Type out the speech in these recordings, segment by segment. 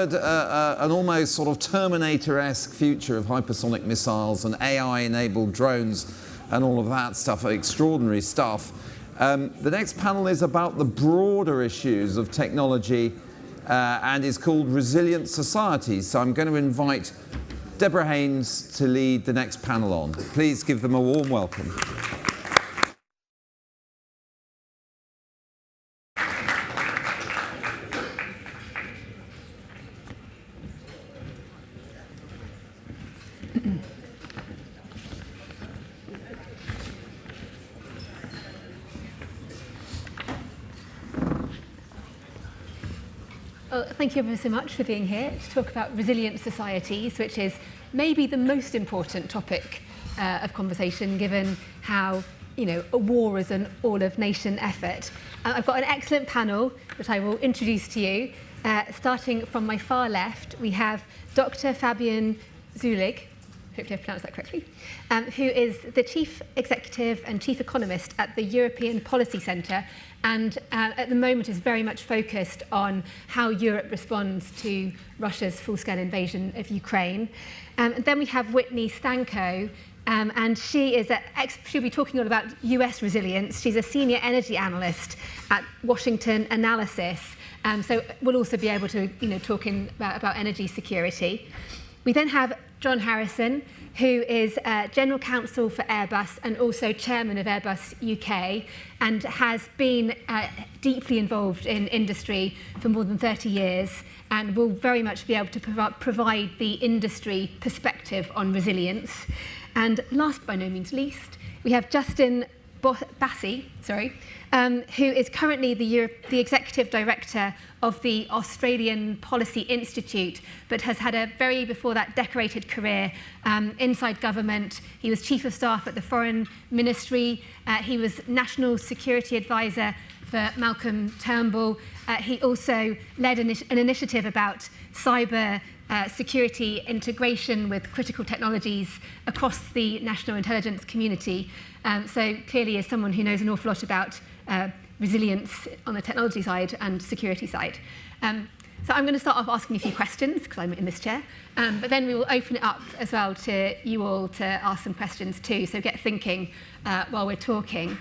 An almost sort of Terminator-esque future of hypersonic missiles and AI-enabled drones and all of that stuff, extraordinary stuff. The next panel is about the broader issues of technology and is called Resilient Societies. So I'm going to invite Deborah Haynes to lead the next panel on. Please give them a warm welcome. Well, thank you ever so much for being here to talk about resilient societies, which is maybe the most important topic of conversation, given how, a war is an all-of-nation effort. I've got an excellent panel, which I will introduce to you. Starting from my far left, we have Dr. Fabian Zuleeg, hopefully I've pronounced that correctly, who is the Chief Executive and Chief Economist at the European Policy Centre, and at the moment is very much focused on how Europe responds to Russia's full-scale invasion of Ukraine. And then we have Whitney Stanco, and she'll be talking all about US resilience. She's a senior energy analyst at Washington Analysis, so we'll also be able to talk about energy security. We then have John Harrison, who is General Counsel for Airbus and also Chairman of Airbus UK, and has been deeply involved in industry for more than 30 years, and will very much be able to provide the industry perspective on resilience. And last but no means least, we have Justin Bassi, who is currently the Executive Director of the Australian Policy Institute, but has had a before that, decorated career inside government. He was Chief of Staff at the Foreign Ministry. He was National Security Advisor for Malcolm Turnbull. He also led an initiative about cyber security integration with critical technologies across the national intelligence community. So clearly is someone who knows an awful lot about resilience on the technology side and security side. So I'm going to start off asking a few questions, because I'm in this chair, but then we will open it up as well to you all to ask some questions too, so get thinking while we're talking.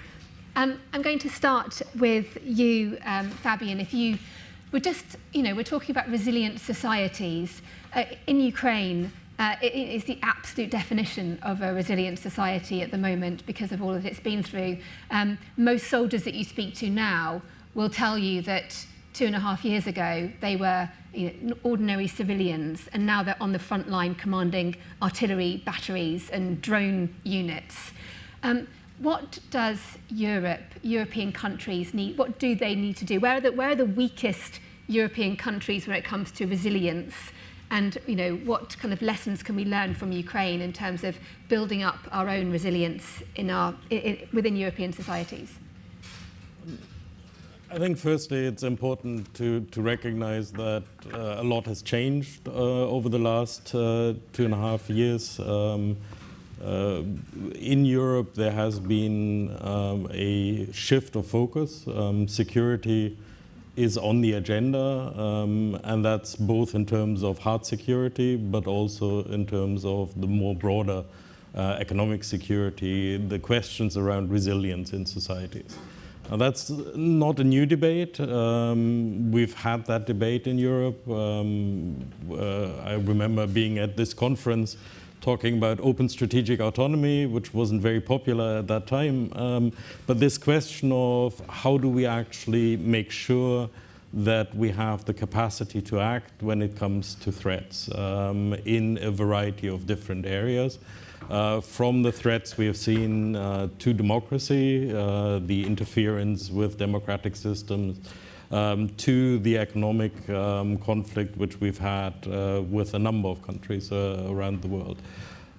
I'm going to start with you, Fabian. If you would just, we're talking about resilient societies. In Ukraine, it is the absolute definition of a resilient society at the moment because of all that it's been through. Most soldiers that you speak to now will tell you that 2.5 years ago they were ordinary civilians, and now they're on the front line commanding artillery batteries and drone units. What does European countries need? What do they need to do? Where are the weakest European countries when it comes to resilience? And what kind of lessons can we learn from Ukraine in terms of building up our own resilience within European societies? I think firstly it's important to recognize that a lot has changed over the last 2.5 years. In Europe there has been a shift of focus. Security is on the agenda, and that's both in terms of hard security, but also in terms of the more broader economic security, the questions around resilience in societies. Now, that's not a new debate. We've had that debate in Europe. I remember being at this conference talking about open strategic autonomy, which wasn't very popular at that time. But this question of how do we actually make sure that we have the capacity to act when it comes to threats in a variety of different areas. From the threats we have seen to democracy, the interference with democratic systems, to the economic conflict which we've had with a number of countries around the world.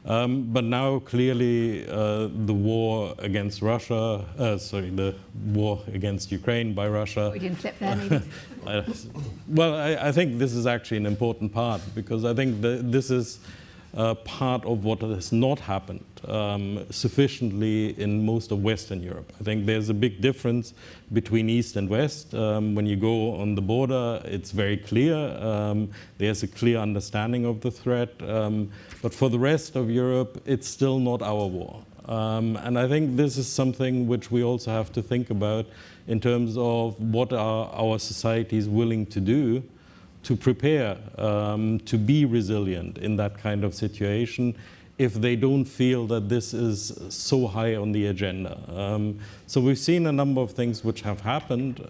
But now clearly the war against Russia, the war against Ukraine by Russia. We didn't slip there, maybe. Well, I think this is actually an important part, because I think this is part of what has not happened sufficiently in most of Western Europe. I think there's a big difference between East and West. When you go on the border, it's very clear. There's a clear understanding of the threat. But for the rest of Europe, it's still not our war. And I think this is something which we also have to think about in terms of what are our societies willing to do to prepare to be resilient in that kind of situation if they don't feel that this is so high on the agenda. So we've seen a number of things which have happened,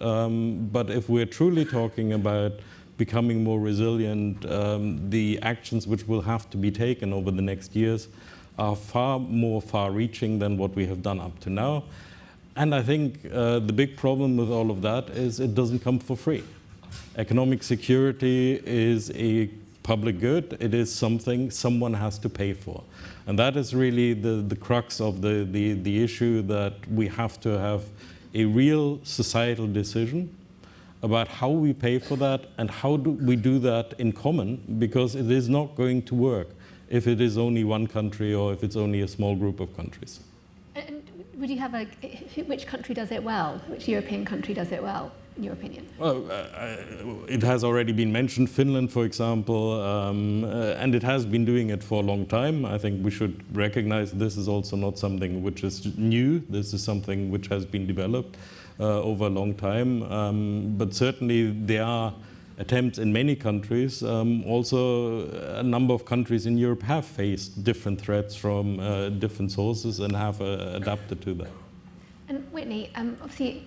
but if we're truly talking about becoming more resilient, the actions which will have to be taken over the next years are far more far-reaching than what we have done up to now. And I think the big problem with all of that is it doesn't come for free. Economic security is a public good. It is something someone has to pay for. And that is really the crux of the issue, that we have to have a real societal decision about how we pay for that and how do we do that in common, because it is not going to work if it is only one country or if it's only a small group of countries. And would you have which country does it well? Which European country does it well, in your opinion? Well, it has already been mentioned, Finland, for example, and it has been doing it for a long time. I think we should recognize this is also not something which is new. This is something which has been developed over a long time. But certainly there are attempts in many countries. Also, a number of countries in Europe have faced different threats from different sources and have adapted to that. And Whitney, obviously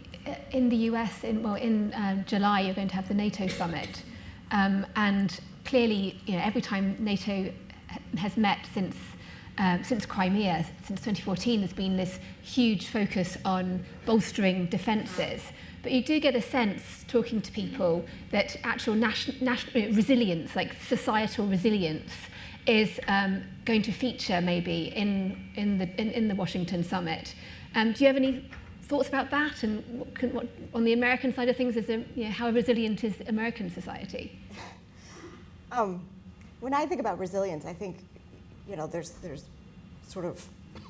in the US, in July, you're going to have the NATO summit. And clearly, every time NATO has met since Crimea, since 2014, there's been this huge focus on bolstering defences. But you do get a sense, talking to people, that actual national resilience, like societal resilience, is going to feature maybe in the Washington summit. Do you have any thoughts about that? And what on the American side of things, how resilient is American society? When I think about resilience, I think there's sort of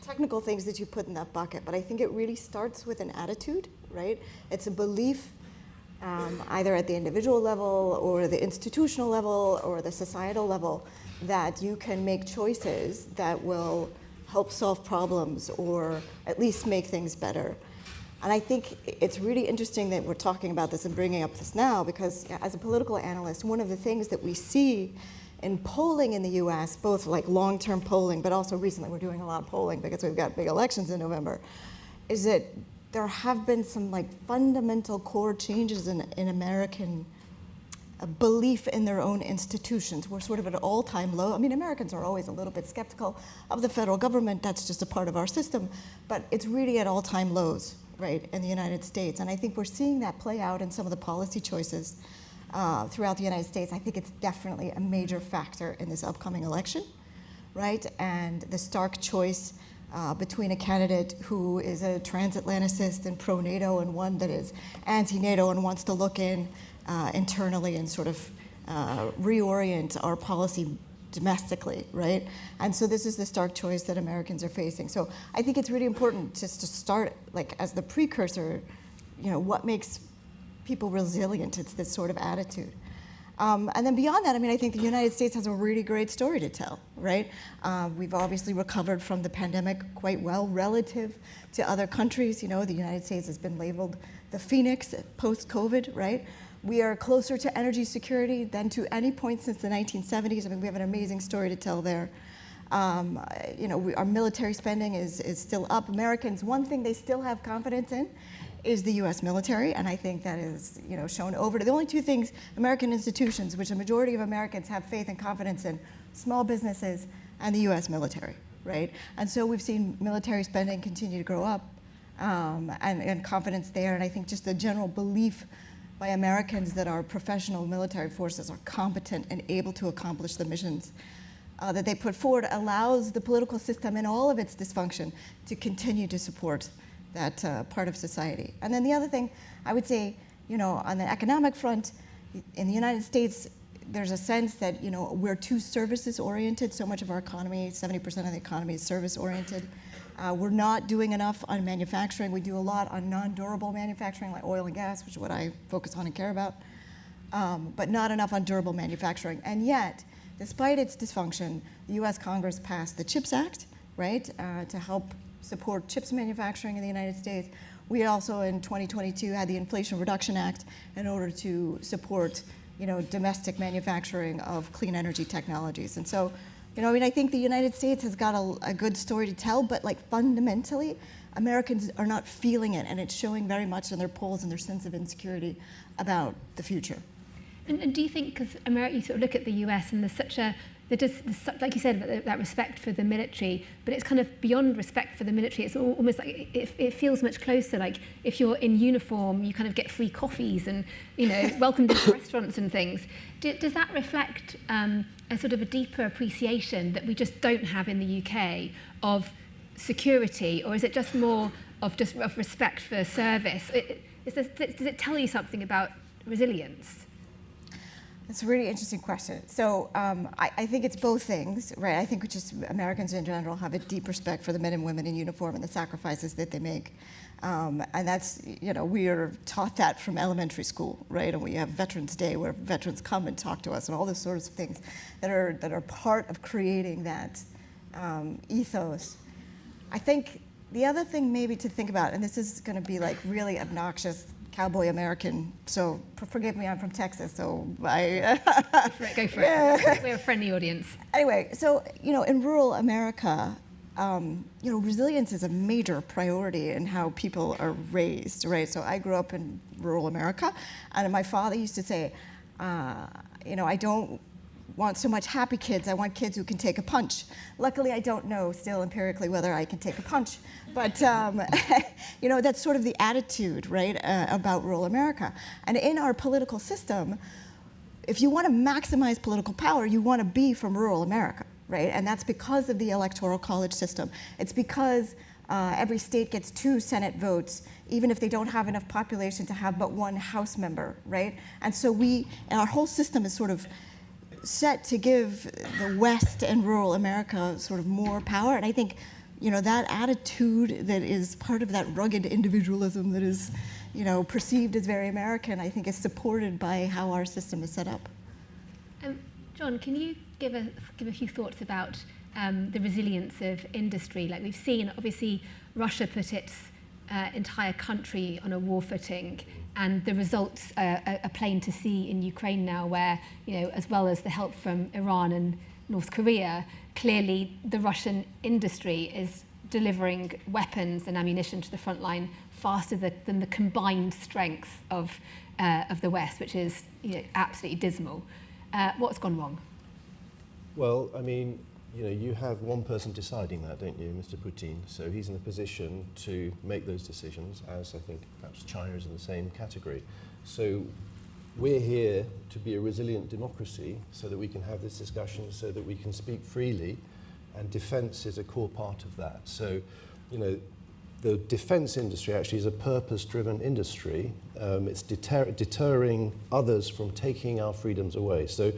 technical things that you put in that bucket, but I think it really starts with an attitude, right? It's a belief, either at the individual level or the institutional level or the societal level, that you can make choices that will help solve problems or at least make things better. And I think it's really interesting that we're talking about this and bringing up this now, because as a political analyst, one of the things that we see in polling in the US, both like long-term polling, but also recently we're doing a lot of polling because we've got big elections in November, is that there have been some fundamental core changes in American belief in their own institutions. We're sort of at an all-time low. I mean, Americans are always a little bit skeptical of the federal government. That's just a part of our system. But it's really at all-time lows, right, in the United States. And I think we're seeing that play out in some of the policy choices throughout the United States. I think it's definitely a major factor in this upcoming election, right? And the stark choice between a candidate who is a transatlanticist and pro-NATO and one that is anti-NATO and wants to look in internally and sort of reorient our policy domestically, right? And so this is the stark choice that Americans are facing. So I think it's really important just to start, as the precursor, what makes people resilient. It's this sort of attitude. And then beyond that, I think the United States has a really great story to tell, right? We've obviously recovered from the pandemic quite well relative to other countries. The United States has been labeled the phoenix post-COVID, right? We are closer to energy security than to any point since the 1970s. We have an amazing story to tell there. Our military spending is still up. Americans, one thing they still have confidence in is the U.S. military, and I think that is, shown over to the only two things, American institutions, which a majority of Americans have faith and confidence in, small businesses and the U.S. military, right? And so we've seen military spending continue to grow up, and confidence there, and I think just the general belief by Americans that our professional military forces are competent and able to accomplish the missions that they put forward allows the political system in all of its dysfunction to continue to support that part of society. And then the other thing, I would say, on the economic front, in the United States, there's a sense that, we're too services oriented. So much of our economy, 70% of the economy is service oriented. We're not doing enough on manufacturing. We do a lot on non-durable manufacturing, like oil and gas, which is what I focus on and care about, but not enough on durable manufacturing. And yet, despite its dysfunction, the US Congress passed the CHIPS Act, right, to help support chips manufacturing in the United States. We also, in 2022, had the Inflation Reduction Act in order to support, domestic manufacturing of clean energy technologies. And so, I think the United States has got a good story to tell, but fundamentally, Americans are not feeling it, and it's showing very much in their polls and their sense of insecurity about the future. And do you think, because America, you sort of look at the US and there's such like you said, that respect for the military, but it's kind of beyond respect for the military. It's almost like it feels much closer. Like if you're in uniform, you kind of get free coffees and welcomed into restaurants and things. Does that reflect a sort of a deeper appreciation that we just don't have in the UK of security, or is it just more of respect for service? Does it tell you something about resilience? That's a really interesting question. So I think it's both things, right? I think just Americans in general have a deep respect for the men and women in uniform and the sacrifices that they make. And that's, we are taught that from elementary school, right? And we have Veterans Day where veterans come and talk to us and all those sorts of things that are part of creating that ethos. I think the other thing maybe to think about, and this is going to be really obnoxious, cowboy American, so forgive me, I'm from Texas, so I... Go for it. We're a friendly audience. Anyway, so, in rural America, resilience is a major priority in how people are raised, right? So I grew up in rural America, and my father used to say, I don't want so much happy kids, I want kids who can take a punch. Luckily, I don't know still empirically whether I can take a punch, but that's sort of the attitude, right, about rural America. And in our political system, if you want to maximize political power, you want to be from rural America, right? And that's because of the electoral college system. It's because every state gets 2 Senate votes, even if they don't have enough population to have but 1 House member, right? And so our whole system is sort of set to give the West and rural America sort of more power. And I think, that attitude that is part of that rugged individualism that is, perceived as very American, I think is supported by how our system is set up. John, can you give a few thoughts about the resilience of industry? Like we've seen, obviously, Russia put its entire country on a war footing, and the results are plain to see in Ukraine now, where, as well as the help from Iran and North Korea, clearly the Russian industry is delivering weapons and ammunition to the front line faster than the combined strength of the West, which is absolutely dismal. What's gone wrong? Well, I mean, you have one person deciding that, don't you, Mr. Putin? So he's in a position to make those decisions, as I think perhaps China is in the same category. So we're here to be a resilient democracy so that we can have this discussion, so that we can speak freely, and defense is a core part of that. So, the defense industry actually is a purpose-driven industry. It's deterring others from taking our freedoms away. So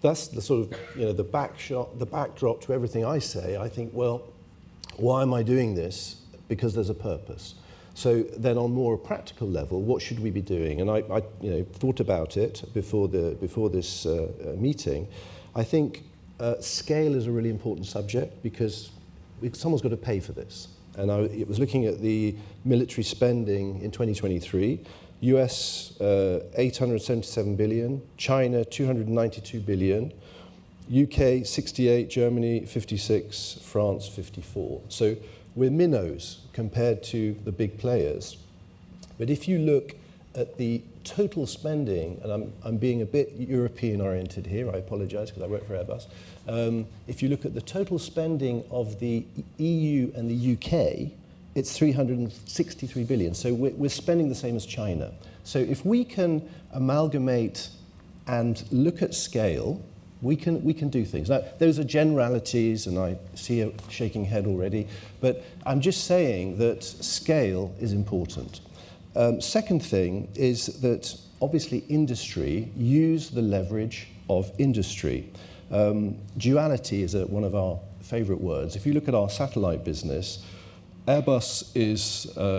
that's the sort of, the backdrop to everything I say. I think, well, why am I doing this? Because there's a purpose. So then on more practical level, what should we be doing? And I thought about it before this meeting. I think scale is a really important subject because someone's got to pay for this. And I was looking at the military spending in 2023. US 877 billion, China 292 billion, UK 68, Germany 56, France 54. So we're minnows compared to the big players. But if you look at the total spending, and I'm being a bit European oriented here, I apologize because I work for Airbus. If you look at the total spending of the EU and the UK, it's 363 billion. So we're spending the same as China. So if we can amalgamate and look at scale, we can do things. Now, those are generalities, and I see a shaking head already, but I'm just saying that scale is important. Second thing is that obviously industry use the leverage of industry. Duality is one of our favourite words. If you look at our satellite business, Airbus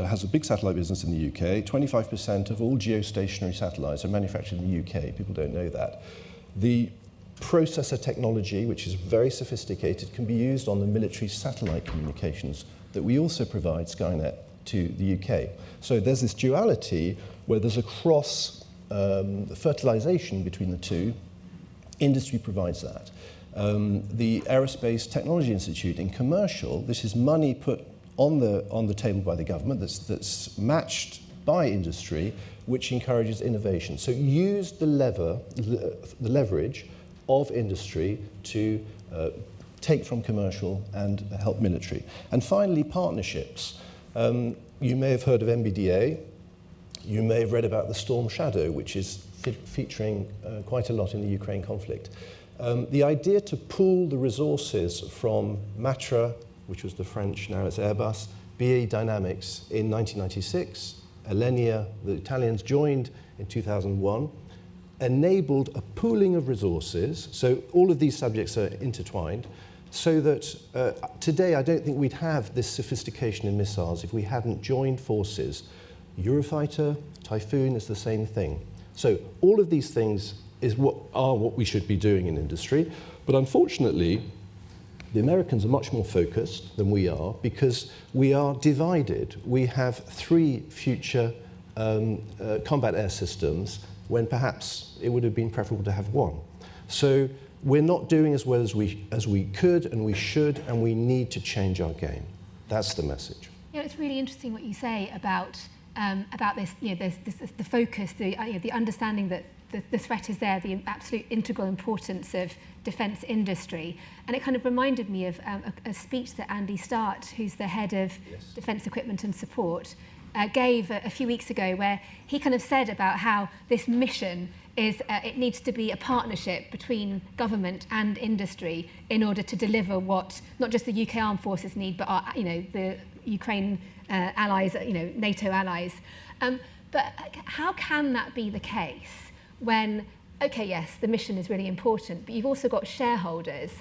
has a big satellite business in the UK. 25% of all geostationary satellites are manufactured in the UK. People don't know that. The processor technology, which is very sophisticated, can be used on the military satellite communications that we also provide, Skynet, to the UK. So there's this duality where there's a cross fertilization between the two. Industry provides that. The Aerospace Technology Institute in commercial, this is money put on the table by the government that's matched by industry, which encourages innovation. So use the leverage of industry to take from commercial and help military. And finally, partnerships. You may have heard of MBDA. You may have read about the Storm Shadow, which is featuring quite a lot in the Ukraine conflict. The idea to pool the resources from Matra, which was the French, now it's Airbus, BAE Dynamics in 1996, Alenia, the Italians joined in 2001, enabled a pooling of resources, so all of these subjects are intertwined, so that today I don't think we'd have this sophistication in missiles if we hadn't joined forces. Eurofighter, Typhoon is the same thing. So all of these things are what we should be doing in industry, but unfortunately, the Americans are much more focused than we are because we are divided. We have 3 future combat air systems when perhaps it would have been preferable to have 1. So we're not doing as well as we could and we should, and we need to change our game. That's the message. Yeah, it's really interesting what you say about this, the focus, the understanding that the threat is there, the absolute integral importance of defence industry. And it kind of reminded me of a speech that Andy Start, who's the head of Defence Equipment and Support, gave a few weeks ago, where he kind of said about how this mission is, it needs to be a partnership between government and industry in order to deliver what not just the UK armed forces need, but the Ukraine allies, NATO allies. But how can that be the case when, okay, yes, the mission is really important, but you've also got shareholders?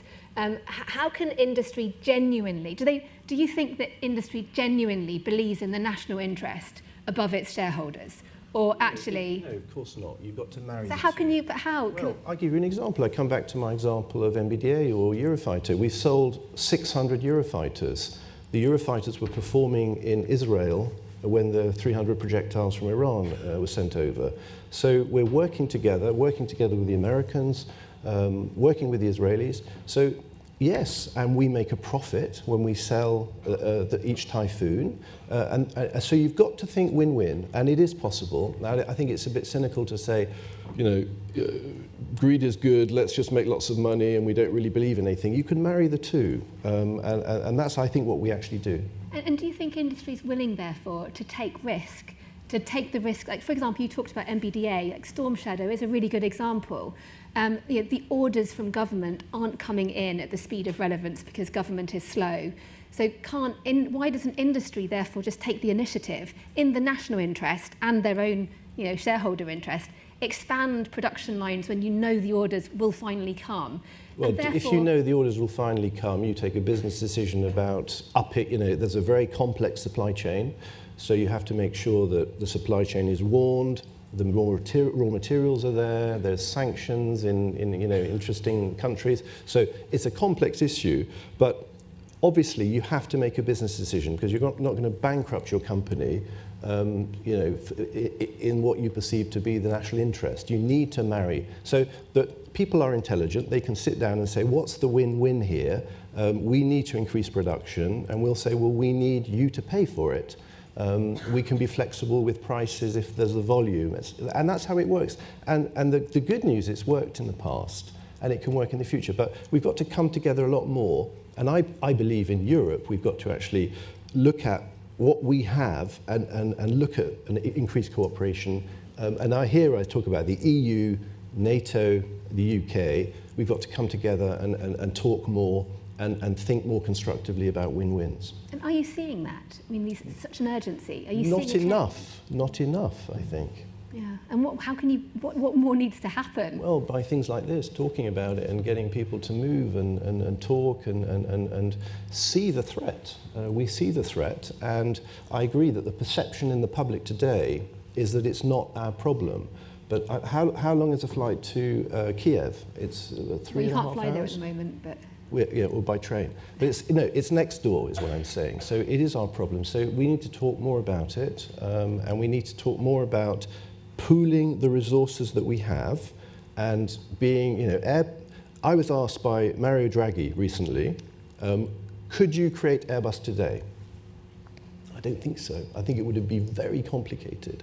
How can industry genuinely, do you think that industry genuinely believes in the national interest above its shareholders? Or actually... No, of course not. You've got to marry. So how can you, but how? Well, I'll give you an example. I come back to my example of MBDA or Eurofighter. We've sold 600 Eurofighters. The Eurofighters were performing in Israel when the 300 projectiles from Iran were sent over. So we're working together with the Americans, working with the Israelis. So yes, and we make a profit when we sell each Typhoon. So you've got to think win-win, and it is possible. Now, I think it's a bit cynical to say, greed is good, let's just make lots of money and we don't really believe in anything. You can marry the two, and that's, I think, what we actually do. And do you think industry is willing, therefore, to take risk? To take the risk, like, for example, you talked about MBDA, like Storm Shadow is a really good example. The orders from government aren't coming in at the speed of relevance because government is slow. So why doesn't industry, therefore, just take the initiative in the national interest and their own shareholder interest, expand production lines when you know the orders will finally come? Well, if you know the orders will finally come, you take a business decision about there's a very complex supply chain, so you have to make sure that the supply chain is warned, the raw materials are there, there's sanctions in interesting countries. So it's a complex issue, but obviously you have to make a business decision because you're not going to bankrupt your company in what you perceive to be the national interest. You need to marry. So that people are intelligent, they can sit down and say, what's the win-win here? We need to increase production, and we'll say, well, we need you to pay for it. We can be flexible with prices if there's the volume. And that's how it works. And the good news, it's worked in the past, and it can work in the future. But we've got to come together a lot more. And I believe in Europe, we've got to actually look at what we have and look at an increased cooperation. And I talk about the EU, NATO, the UK. We've got to come together and talk more and think more constructively about win-wins. And are you seeing that? I mean, there's such an urgency. Are you Not seeing enough. Not enough, I think. Yeah, and what more needs to happen? Well, by things like this, talking about it and getting people to move and talk and see the threat. We see the threat, and I agree that the perception in the public today is that it's not our problem. But how long is a flight to Kiev? It's 3.5 hours. Well, you can't fly there at the moment, but... Or by train. But it's next door is what I'm saying. So it is our problem. So we need to talk more about it, and we need to talk more about pooling the resources that we have and being, I was asked by Mario Draghi recently, could you create Airbus today? I don't think so. I think it would be very complicated.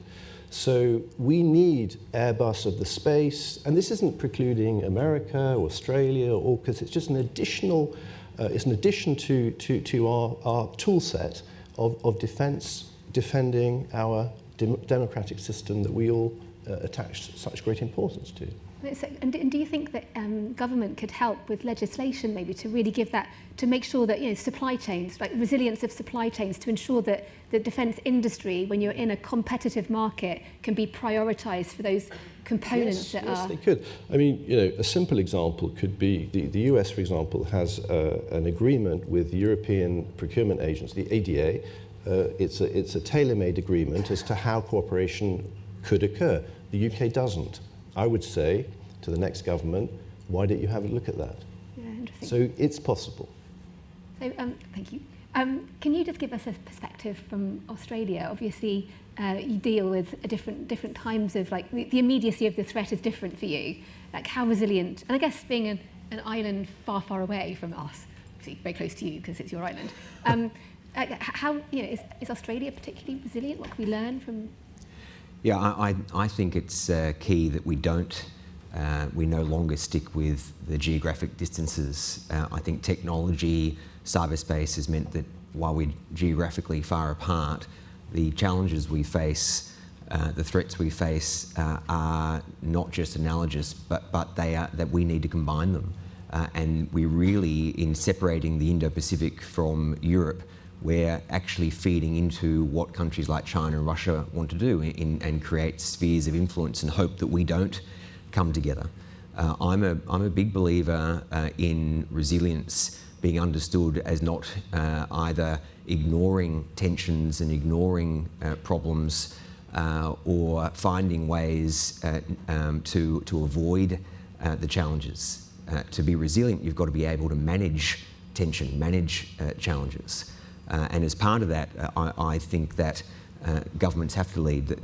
So we need Airbus of the space, and this isn't precluding America or Australia or AUKUS, it's just an additional, it's an addition to our tool set of defense, defending our democratic system that we all attach such great importance to. And do you think that government could help with legislation maybe to really give that, to make sure that supply chains, like resilience of supply chains, to ensure that the defence industry, when you're in a competitive market, can be prioritised for those components Yes, they could. I mean, a simple example could be the US, for example, has an agreement with the European Procurement Agency, the ADA. It's a tailor-made agreement as to how cooperation could occur. The UK doesn't. I would say to the next government, why don't you have a look at that? Yeah, interesting. So it's possible. So, thank you. Can you just give us a perspective from Australia? Obviously, you deal with different times of, like, the immediacy of the threat is different for you. Like, how resilient, and I guess being an island far, far away from us, obviously very close to you because it's your island. How, is Australia particularly resilient? What can we learn from? Yeah, I think it's key that we no longer stick with the geographic distances. I think technology, cyberspace has meant that while we're geographically far apart, the challenges we face, the threats we face are not just analogous, but they are that we need to combine them. And we really, in separating the Indo-Pacific from Europe, we're actually feeding into what countries like China and Russia want to do and create spheres of influence and hope that we don't come together. I'm a big believer in resilience being understood as not either ignoring tensions and ignoring problems or finding ways to avoid the challenges. To be resilient, you've got to be able to manage tension, manage challenges. And as part of that, I think that governments have to lead.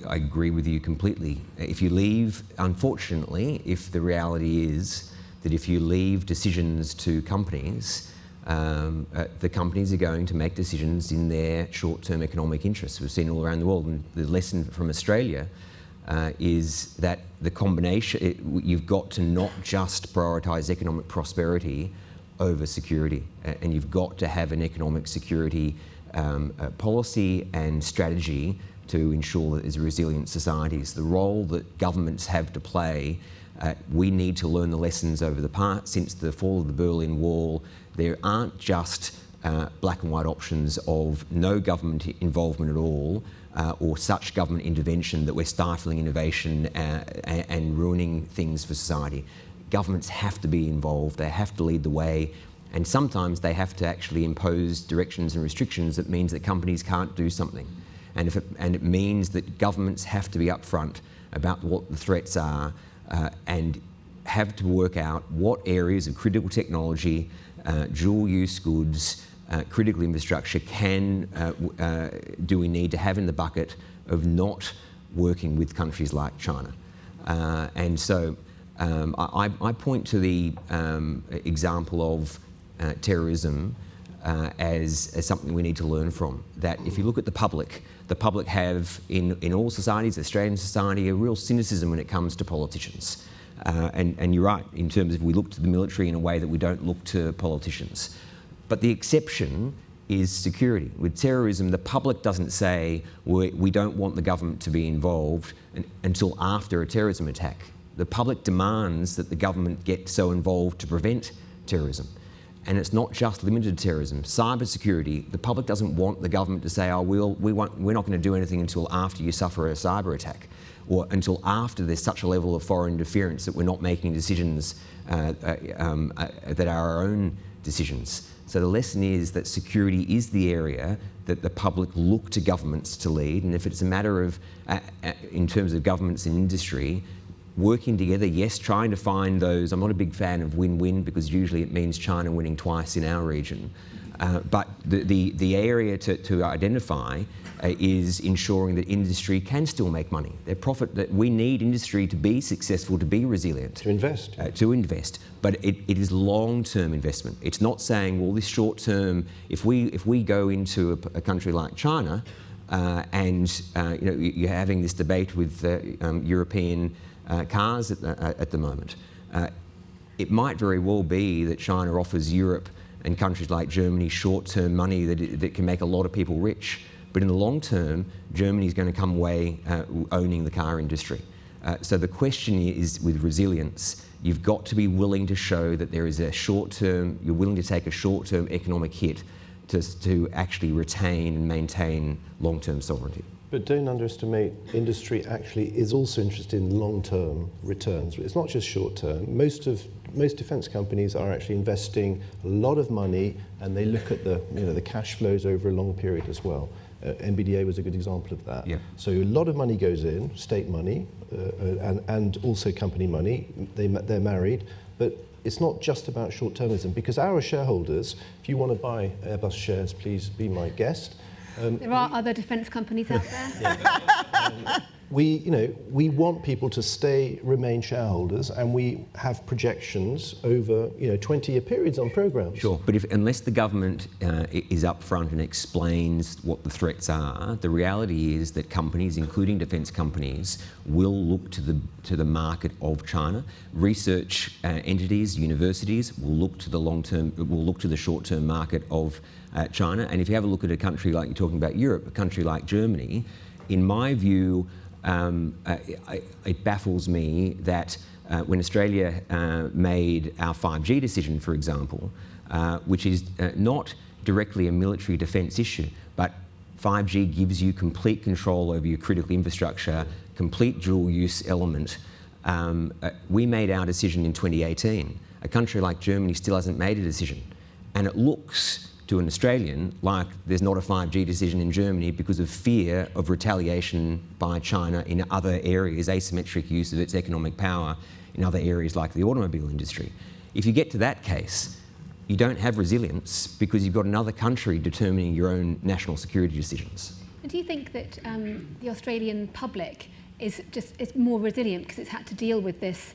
I agree with you completely. If you leave, unfortunately, if the reality is that if you leave decisions to companies, the companies are going to make decisions in their short-term economic interests. We've seen it all around the world, and the lesson from Australia is that the combination, you've got to not just prioritise economic prosperity over security, and you've got to have an economic security policy and strategy to ensure that there's resilient societies. The role that governments have to play, we need to learn the lessons over the past. Since the fall of the Berlin Wall, there aren't just black and white options of no government involvement at all, or such government intervention that we're stifling innovation and ruining things for society. Governments have to be involved, they have to lead the way, and sometimes they have to actually impose directions and restrictions that means that companies can't do something. And it means that governments have to be upfront about what the threats are and have to work out what areas of critical technology, dual-use goods, critical infrastructure do we need to have in the bucket of not working with countries like China. And so I point to the example of terrorism as something we need to learn from. That if you look at the public have, in all societies, Australian society, a real cynicism when it comes to politicians. And you're right, in terms of we look to the military in a way that we don't look to politicians. But the exception is security. With terrorism, the public doesn't say, we don't want the government to be involved until after a terrorism attack. The public demands that the government get so involved to prevent terrorism. And it's not just limited to terrorism. Cybersecurity, the public doesn't want the government to say, oh, we're not going to do anything until after you suffer a cyber attack, or until after there's such a level of foreign interference that we're not making decisions that are our own decisions. So the lesson is that security is the area that the public look to governments to lead, and if it's a matter of, in terms of governments and industry, working together, yes, trying to find those. I'm not a big fan of win-win because usually it means China winning twice in our region. But the area to identify is ensuring that industry can still make money. Their profit, that we need industry to be successful, to be resilient. To invest. To invest. But it is long-term investment. It's not saying, well, this short-term, if we go into a country like China and you're having this debate with European cars at the moment. It might very well be that China offers Europe and countries like Germany short-term money that can make a lot of people rich. But in the long term, Germany is going to come away owning the car industry. So the question is, with resilience, you've got to be willing to show that there is a short-term, you're willing to take a short-term economic hit to actually retain and maintain long-term sovereignty. But don't underestimate, industry actually is also interested in long-term returns. It's not just short-term. Most defence companies are actually investing a lot of money, and they look at the cash flows over a long period as well. NBDA was a good example of that. Yeah. So a lot of money goes in, state money, and also company money. They're married, but it's not just about short-termism, because our shareholders, if you want to buy Airbus shares, please be my guest. There are other defence companies out there. We want people to remain shareholders, and we have projections over 20-year periods on programs. Sure, but unless the government is upfront and explains what the threats are, the reality is that companies, including defence companies, will look to the market of China. Research entities, universities will look to the short-term market of China. And if you have a look at a country like, you're talking about Europe, a country like Germany, in my view, it baffles me that when Australia made our 5G decision, for example, which is not directly a military defence issue, but 5G gives you complete control over your critical infrastructure, complete dual-use element. We made our decision in 2018. A country like Germany still hasn't made a decision, and it looks to an Australian like there's not a 5G decision in Germany because of fear of retaliation by China in other areas, asymmetric use of its economic power in other areas like the automobile industry. If you get to that case, you don't have resilience because you've got another country determining your own national security decisions. And do you think that the Australian public is more resilient because it's had to deal with this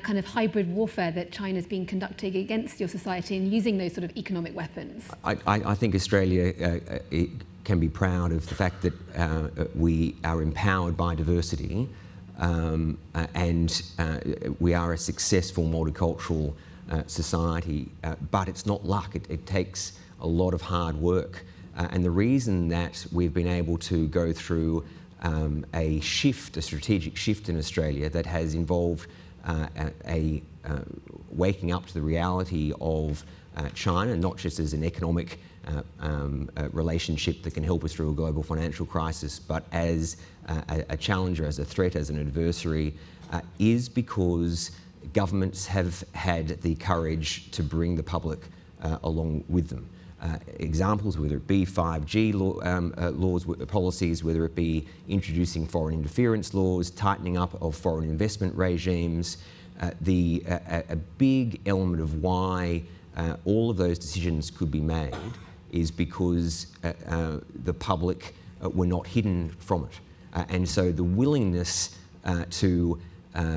kind of hybrid warfare that China's been conducting against your society and using those sort of economic weapons? I think Australia can be proud of the fact that we are empowered by diversity and we are a successful multicultural society, but it's not luck. It takes a lot of hard work. And the reason that we've been able to go through a strategic shift in Australia that has involved waking up to the reality of China, not just as an economic relationship that can help us through a global financial crisis, but as a challenger, as a threat, as an adversary, is because governments have had the courage to bring the public along with them. Examples, whether it be 5G laws, policies, whether it be introducing foreign interference laws, tightening up of foreign investment regimes, a big element of why all of those decisions could be made is because the public were not hidden from it. And so the willingness to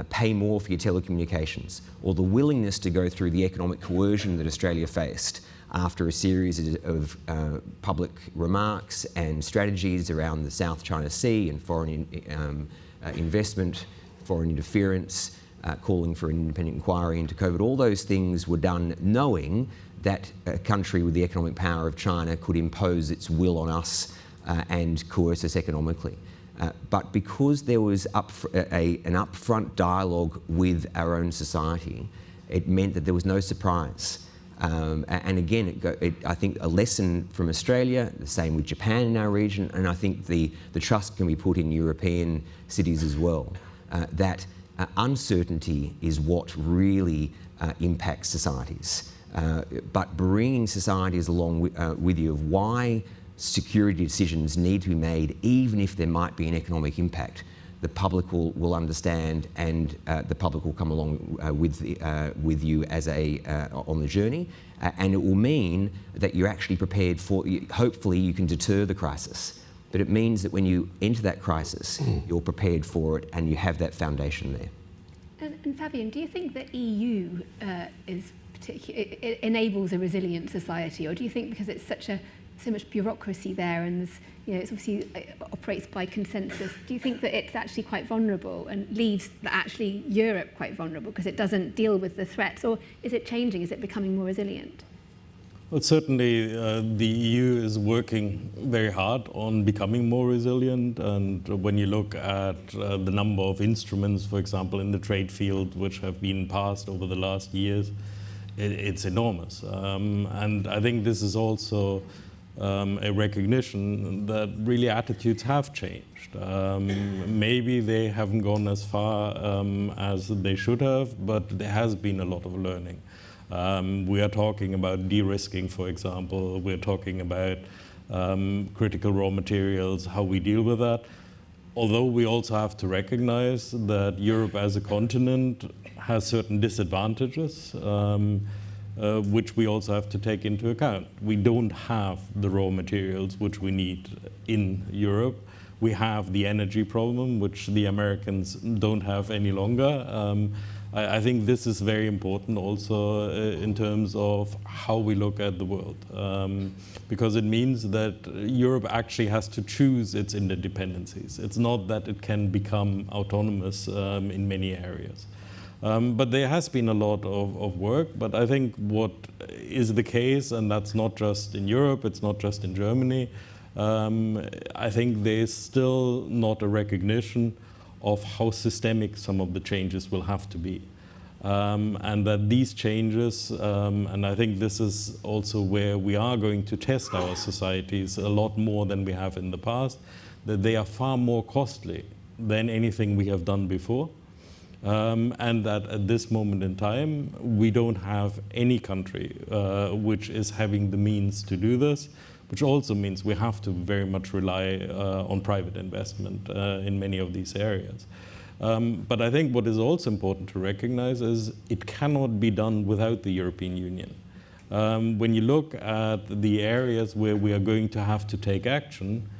pay more for your telecommunications, or the willingness to go through the economic coercion that Australia faced after a series of public remarks and strategies around the South China Sea and foreign investment, foreign interference, calling for an independent inquiry into COVID, all those things were done knowing that a country with the economic power of China could impose its will on us and coerce us economically. But because there was an upfront dialogue with our own society, it meant that there was no surprise. And again, I think a lesson from Australia, the same with Japan in our region, and I think the trust can be put in European cities as well, that uncertainty is what really impacts societies. But bringing societies along with you of why security decisions need to be made, even if there might be an economic impact, the public will understand, and the public will come along with you as on the journey, and it will mean that you're actually prepared for. Hopefully, you can deter the crisis, but it means that when you enter that crisis, you're prepared for it, and you have that foundation there. And Fabian, do you think the EU it enables a resilient society, or do you think because it's so much bureaucracy there, and it's obviously it operates by consensus, do you think that it's actually quite vulnerable and leaves actually Europe quite vulnerable because it doesn't deal with the threats, or is it changing? Is it becoming more resilient? Well, certainly the EU is working very hard on becoming more resilient, and when you look at the number of instruments, for example, in the trade field, which have been passed over the last years, it's enormous. And I think this is also a recognition that really attitudes have changed. Maybe they haven't gone as far as they should have, but there has been a lot of learning. We are talking about de-risking, for example. We're talking about critical raw materials, how we deal with that. Although we also have to recognize that Europe as a continent has certain disadvantages, which we also have to take into account. We don't have the raw materials which we need in Europe. We have the energy problem, which the Americans don't have any longer. I think this is very important also in terms of how we look at the world, because it means that Europe actually has to choose its interdependencies. It's not that it can become autonomous in many areas. But there has been a lot of work, but I think what is the case, and that's not just in Europe, it's not just in Germany, I think there is still not a recognition of how systemic some of the changes will have to be. And that these changes, and I think this is also where we are going to test our societies a lot more than we have in the past, that they are far more costly than anything we have done before. And that at this moment in time, we don't have any country which is having the means to do this, which also means we have to very much rely on private investment in many of these areas. But I think what is also important to recognize is it cannot be done without the European Union. When you look at the areas where we are going to have to take action,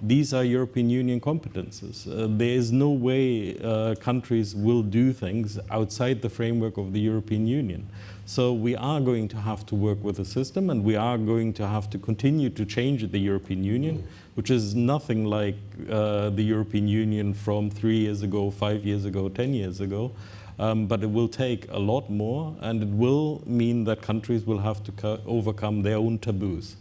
these are European Union competences. There is no way countries will do things outside the framework of the European Union. So we are going to have to work with the system, and we are going to have to continue to change the European Union, which is nothing like the European Union from 3 years ago, 5 years ago, 10 years ago. But it will take a lot more, and it will mean that countries will have to overcome their own taboos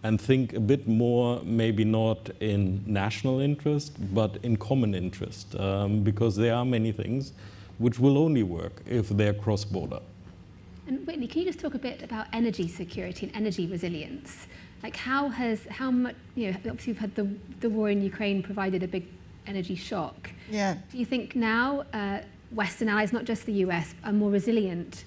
and think a bit more, maybe not in national interest, but in common interest, because there are many things which will only work if they're cross-border. And Whitney, can you just talk a bit about energy security and energy resilience? Like how much, obviously we've had the war in Ukraine provided a big energy shock. Yeah. Do you think now Western allies, not just the US, are more resilient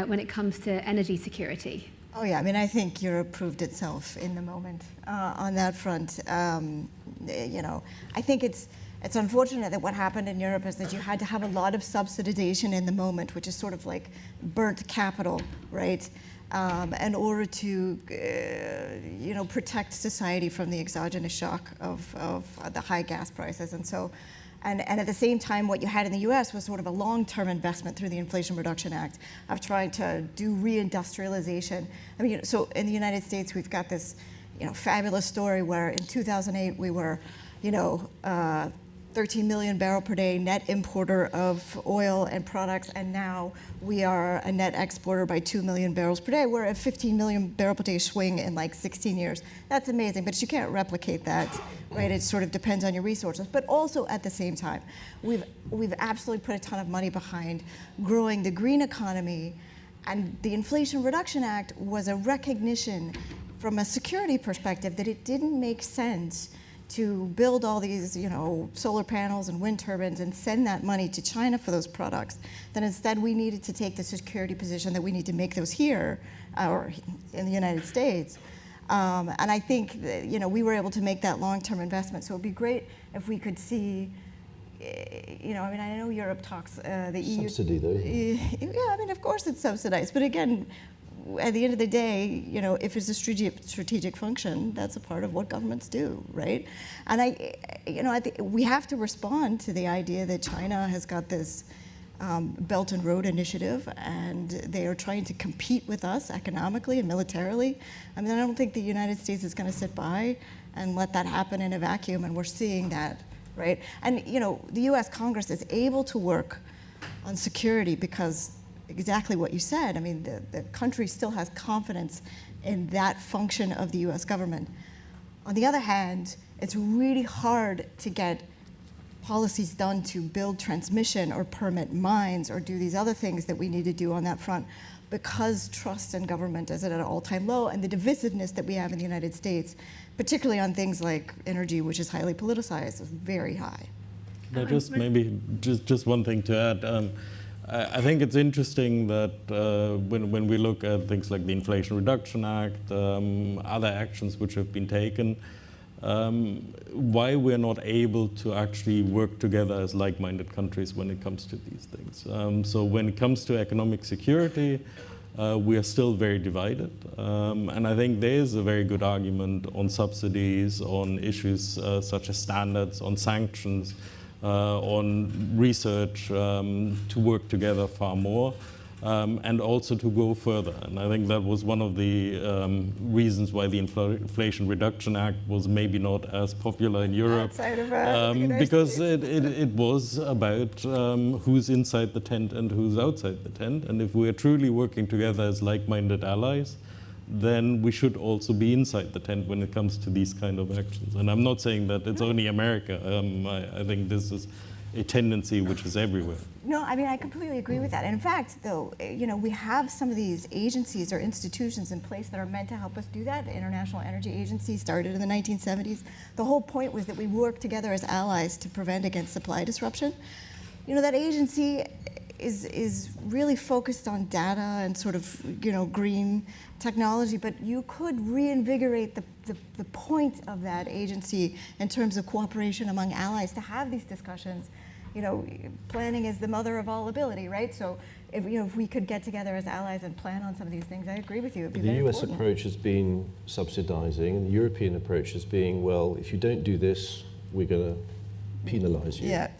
when it comes to energy security? Oh yeah, I mean, I think Europe proved itself in the moment on that front. I think it's unfortunate that what happened in Europe is that you had to have a lot of subsidization in the moment, which is sort of like burnt capital, right? In order to, protect society from the exogenous shock of the high gas prices. And so, and at the same time, what you had in the US was sort of a long-term investment through the Inflation Reduction Act of trying to do reindustrialization. I mean, so in the United States, we've got this, fabulous story where in 2008, we were, 13 million barrel per day net importer of oil and products, and now we are a net exporter by 2 million barrels per day. We're at 15 million barrel per day swing in like 16 years. That's amazing, but you can't replicate that, right? It sort of depends on your resources. But also at the same time, we've absolutely put a ton of money behind growing the green economy And the Inflation Reduction Act was a recognition from a security perspective that it didn't make sense to build all these, solar panels and wind turbines and send that money to China for those products. That instead we needed to take the security position that we need to make those here, or in the United States. And I think that, we were able to make that long-term investment. So it'd be great if we could see, I know Europe talks, the EU. Subsidy though. Yeah, of course it's subsidized. But again, at the end of the day, if it's a strategic function, that's a part of what governments do, right? And I think we have to respond to the idea that China has got this Belt and Road Initiative, and they are trying to compete with us economically and militarily. I don't think the United States is going to sit by and let that happen in a vacuum, and we're seeing that, right? And the U.S. Congress is able to work on security because exactly what you said. The country still has confidence in that function of the U.S. government. On the other hand, it's really hard to get policies done to build transmission or permit mines or do these other things that we need to do on that front because trust in government is at an all-time low, and the divisiveness that we have in the United States, particularly on things like energy, which is highly politicized, is very high. Just one thing to add. I think it's interesting that when we look at things like the Inflation Reduction Act, other actions which have been taken, why we're not able to actually work together as like-minded countries when it comes to these things. So when it comes to economic security, we are still very divided. And I think there is a very good argument on subsidies, on issues such as standards, on sanctions, on research, to work together far more, and also to go further. And I think that was one of the reasons why the Inflation Reduction Act was maybe not as popular in Europe, because it was about who's inside the tent and who's outside the tent. And if we're truly working together as like-minded allies, then we should also be inside the tent when it comes to these kind of actions. And I'm not saying that it's only America. I think this is a tendency which is everywhere. No, I completely agree with that. And in fact, though, we have some of these agencies or institutions in place that are meant to help us do that. The International Energy Agency started in the 1970s. The whole point was that we work together as allies to prevent against supply disruption. That agency is really focused on data and sort of, green technology, but you could reinvigorate the point of that agency in terms of cooperation among allies to have these discussions. Planning is the mother of all ability, right? So if we could get together as allies and plan on some of these things, I agree with you. It'd be the US important. approach has been subsidizing, and the European approach has been, well, if you don't do this, we're going to penalize you. Yeah.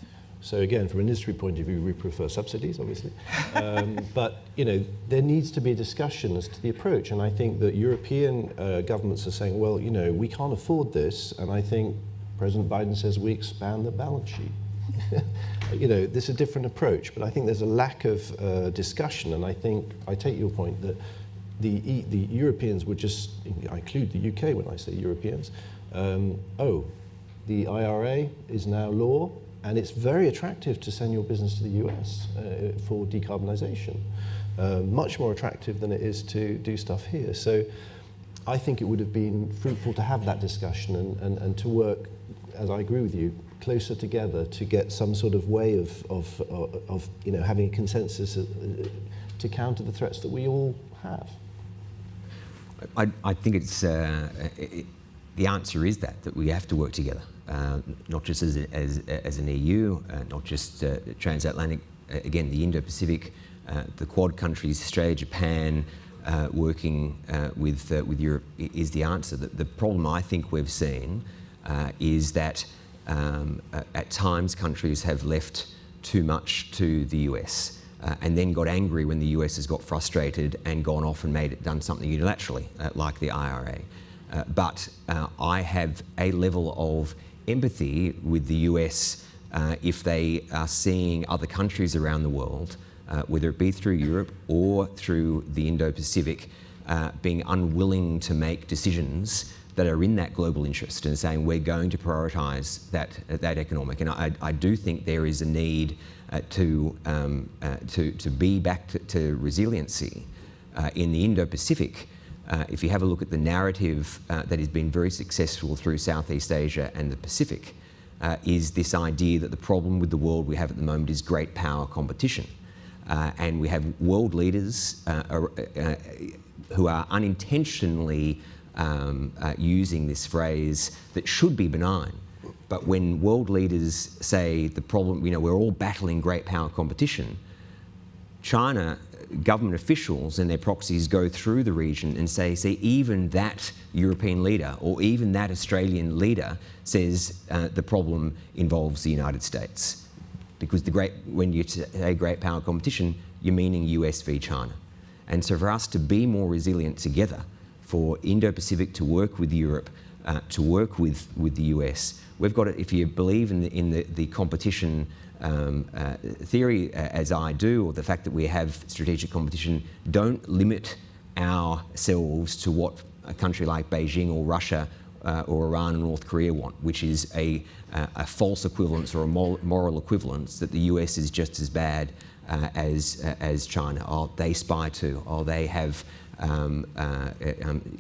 So again, from an industry point of view, we prefer subsidies, obviously. But there needs to be a discussion as to the approach. And I think that European governments are saying, well, we can't afford this. And I think President Biden says we expand the balance sheet. This is a different approach. But I think there's a lack of discussion. And I think I take your point that the Europeans would just, I include the UK when I say Europeans, the IRA is now law. And it's very attractive to send your business to the US for decarbonisation. Much more attractive than it is to do stuff here. So I think it would have been fruitful to have that discussion and to work, as I agree with you, closer together to get some sort of way of having a consensus to counter the threats that we all have. I think it's the answer is that we have to work together. Not just as an EU, not just transatlantic, again, the Indo-Pacific, the Quad countries, Australia, Japan, working with Europe is the answer. The problem I think we've seen is that at times countries have left too much to the US and then got angry when the US has got frustrated and gone off and done something unilaterally, like the IRA. But I have a level of empathy with the US if they are seeing other countries around the world, whether it be through Europe or through the Indo-Pacific, being unwilling to make decisions that are in that global interest and saying we're going to prioritise that economic. And I do think there is a need to be back to resiliency in the Indo-Pacific. If you have a look at the narrative that has been very successful through Southeast Asia and the Pacific, is this idea that the problem with the world we have at the moment is great power competition. And we have world leaders who are unintentionally using this phrase that should be benign. But when world leaders say the problem, we're all battling great power competition, China government officials and their proxies go through the region and say, see, even that European leader or even that Australian leader says the problem involves the United States. Because when you say great power competition, you're meaning US v China. And so for us to be more resilient together, for Indo-Pacific to work with Europe, to work with the US, we've got to, if you believe in the competition theory as I do, or the fact that we have strategic competition, don't limit ourselves to what a country like Beijing or Russia or Iran and North Korea want, which is a false equivalence or a moral equivalence that the US is just as bad as China. Oh, they spy too. Oh, they have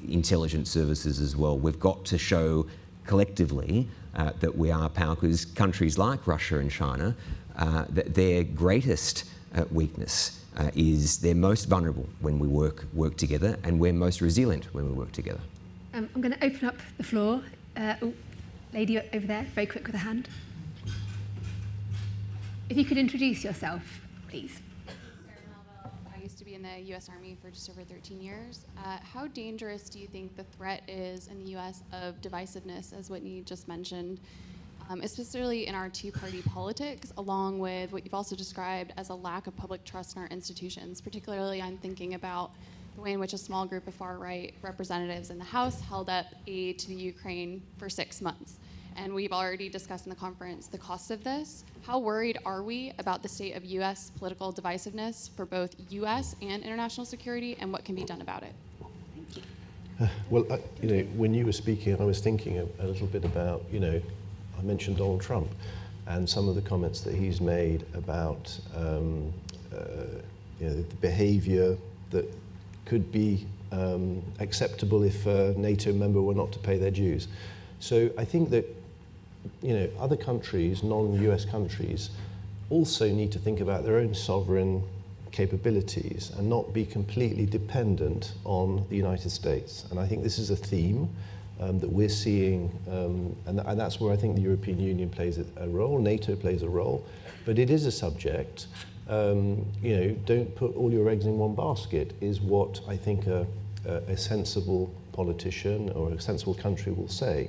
intelligence services as well. We've got to show collectively that we are power, because countries like Russia and China, that their greatest weakness is they're most vulnerable when we work together, and we're most resilient when we work together. I'm going to open up the floor. Lady over there, very quick with a hand. If you could introduce yourself, please. I used to be in the U.S. Army for just over 13 years. How dangerous do you think the threat is in the U.S. of divisiveness, as Whitney just mentioned, especially in our two-party politics, along with what you've also described as a lack of public trust in our institutions? Particularly, I'm thinking about the way in which a small group of far-right representatives in the House held up aid to the Ukraine for 6 months. And we've already discussed in the conference the cost of this. How worried are we about the state of U.S. political divisiveness for both U.S. and international security, and what can be done about it? Thank you. Well, when you were speaking, I was thinking a little bit about, I mentioned Donald Trump and some of the comments that he's made about the behavior that could be acceptable if a NATO member were not to pay their dues. So I think that other countries, non-US countries, also need to think about their own sovereign capabilities and not be completely dependent on the United States. And I think this is a theme that we're seeing, and that's where I think the European Union plays a role, NATO plays a role, but it is a subject. Don't put all your eggs in one basket is what I think a sensible politician or a sensible country will say.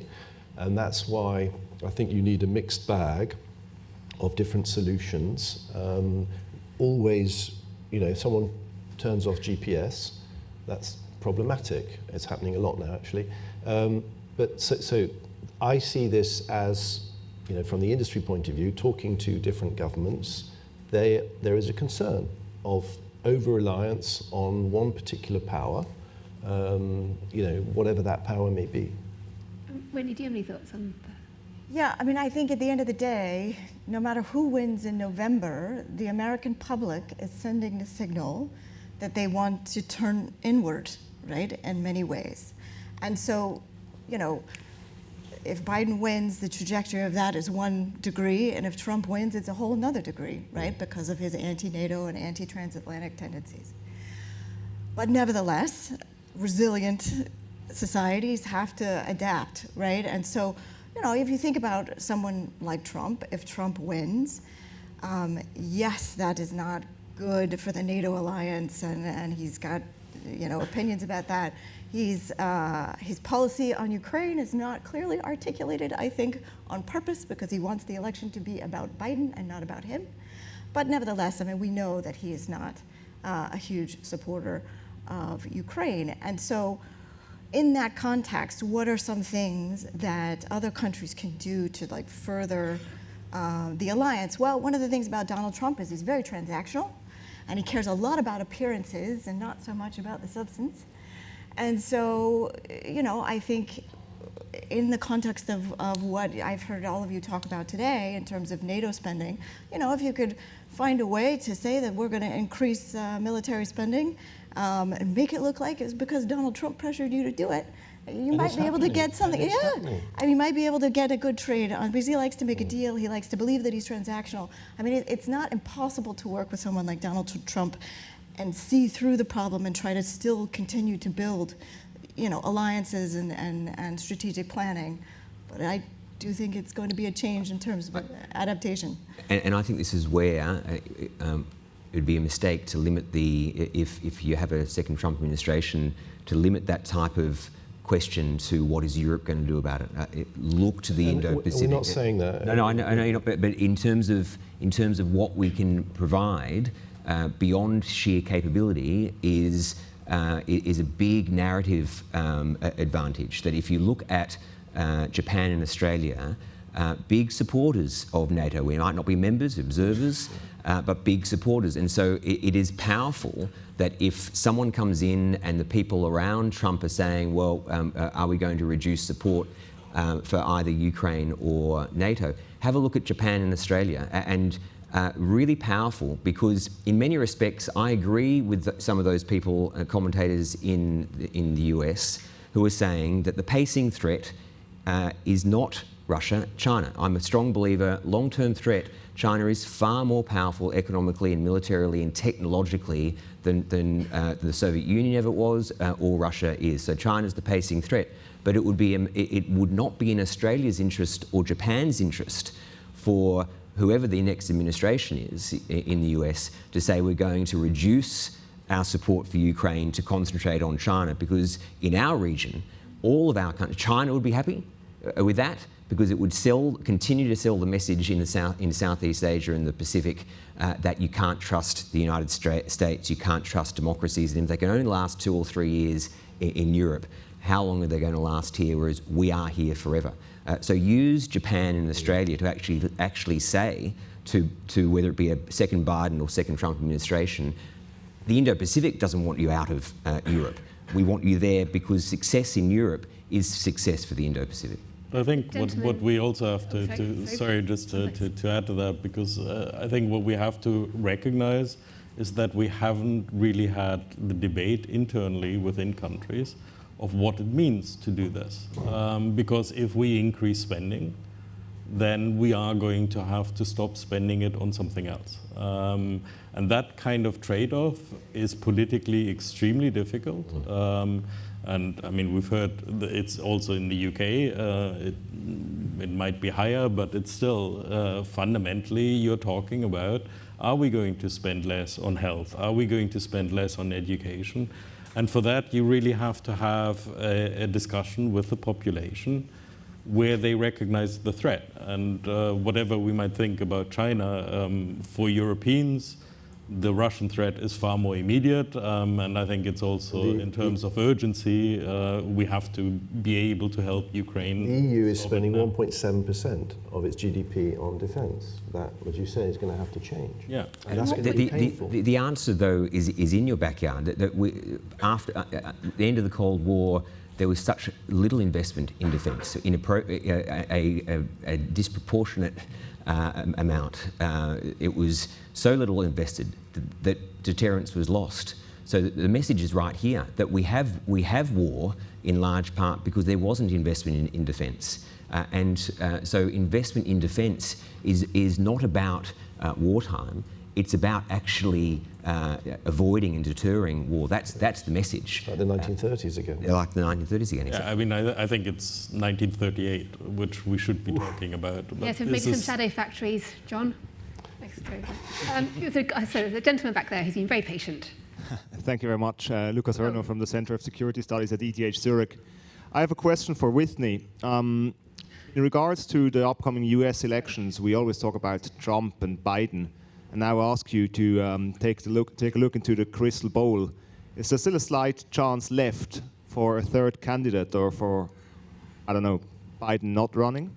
And that's why I think you need a mixed bag of different solutions. Always, if someone turns off GPS, that's problematic. It's happening a lot now, actually. But so I see this as, from the industry point of view, talking to different governments, there is a concern of over-reliance on one particular power, whatever that power may be. Whitney, do you have any thoughts on that? Yeah, I think at the end of the day, no matter who wins in November, the American public is sending the signal that they want to turn inward, right, in many ways. And so, if Biden wins, the trajectory of that is 1 degree, and if Trump wins, it's a whole another degree, right, because of his anti-NATO and anti-transatlantic tendencies. But nevertheless, resilient societies have to adapt, right? And so, if you think about someone like Trump, if Trump wins, yes, that is not good for the NATO alliance, and he's got, opinions about that. His policy on Ukraine is not clearly articulated, I think, on purpose, because he wants the election to be about Biden and not about him. But nevertheless, we know that he is not a huge supporter of Ukraine. And so in that context, what are some things that other countries can do to further the alliance? Well, one of the things about Donald Trump is he's very transactional, and he cares a lot about appearances and not so much about the substance. And so, I think in the context of what I've heard all of you talk about today in terms of NATO spending, if you could find a way to say that we're going to increase military spending and make it look like it's because Donald Trump pressured you to do it, you might be able to get something. You might be able to get a good trade on, because he likes to make a deal. He likes to believe that he's transactional. I mean, it's not impossible to work with someone like Donald Trump and see through the problem and try to still continue to build, alliances and strategic planning. But I do think it's going to be a change in terms of adaptation. And I think this is where it would be a mistake to limit if you have a second Trump administration, to limit that type of question to what is Europe going to do about it. Look to the Indo-Pacific. We're not saying that. No, I know you're not. But in terms of what we can provide beyond sheer capability is a big narrative advantage. That if you look at Japan and Australia, big supporters of NATO. We might not be members, observers, but big supporters. And so it is powerful that if someone comes in and the people around Trump are saying, well, are we going to reduce support for either Ukraine or NATO? Have a look at Japan and Australia. And really powerful, because in many respects, I agree with some of those people, commentators in the US, who are saying that the pacing threat is not Russia, China. I'm a strong believer, long-term threat, China is far more powerful economically and militarily and technologically than the Soviet Union ever was, or Russia is. So China's the pacing threat. But it would not be in Australia's interest or Japan's interest for whoever the next administration is in the US to say we're going to reduce our support for Ukraine to concentrate on China, because in our region, all of our countries, China would be happy with that, because it would continue to sell the message in Southeast Asia and the Pacific that you can't trust the United States, you can't trust democracies, and if they can only last 2 or 3 years in Europe, how long are they going to last here, whereas we are here forever? So use Japan and Australia to actually say to whether it be a second Biden or second Trump administration, the Indo-Pacific doesn't want you out of Europe. We want you there because success in Europe is success for the Indo-Pacific. I think what we also have to add to that, because I think what we have to recognize is that we haven't really had the debate internally within countries of what it means to do this. Because if we increase spending, then we are going to have to stop spending it on something else. And that kind of trade-off is politically extremely difficult. And I mean, we've heard it's also in the UK, it might be higher, but it's still fundamentally you're talking about, are we going to spend less on health? Are we going to spend less on education? And for that, you really have to have a discussion with the population where they recognize the threat. And whatever we might think about China, for Europeans, the Russian threat is far more immediate, and I think it's also in terms of urgency, we have to be able to help Ukraine. The EU is spending 1.7% of its GDP on defence. That, as you say, is going to have to change. Yeah, and that's going to be painful. The answer, though, is in your backyard. That after the end of the Cold War, there was such little investment in defence, in a disproportionate amount. It was so little invested that deterrence was lost. So the message is right here, that we have war in large part because there wasn't investment in defence. So investment in defence is not about wartime. It's about actually avoiding and deterring war. That's the message. Like the 1930s again. Like the 1930s again, exactly. Yeah, I mean, I think it's 1938, which we should be talking about. Yeah, so make some shadow factories, John. Sorry, the gentleman back there, he's been very patient. Thank you very much. Lucas Erno from the Center of Security Studies at ETH Zurich. I have a question for Whitney. In regards to the upcoming US elections, we always talk about Trump and Biden. And now I ask you to take a look into the crystal bowl. Is there still a slight chance left for a third candidate, or for, I don't know, Biden not running?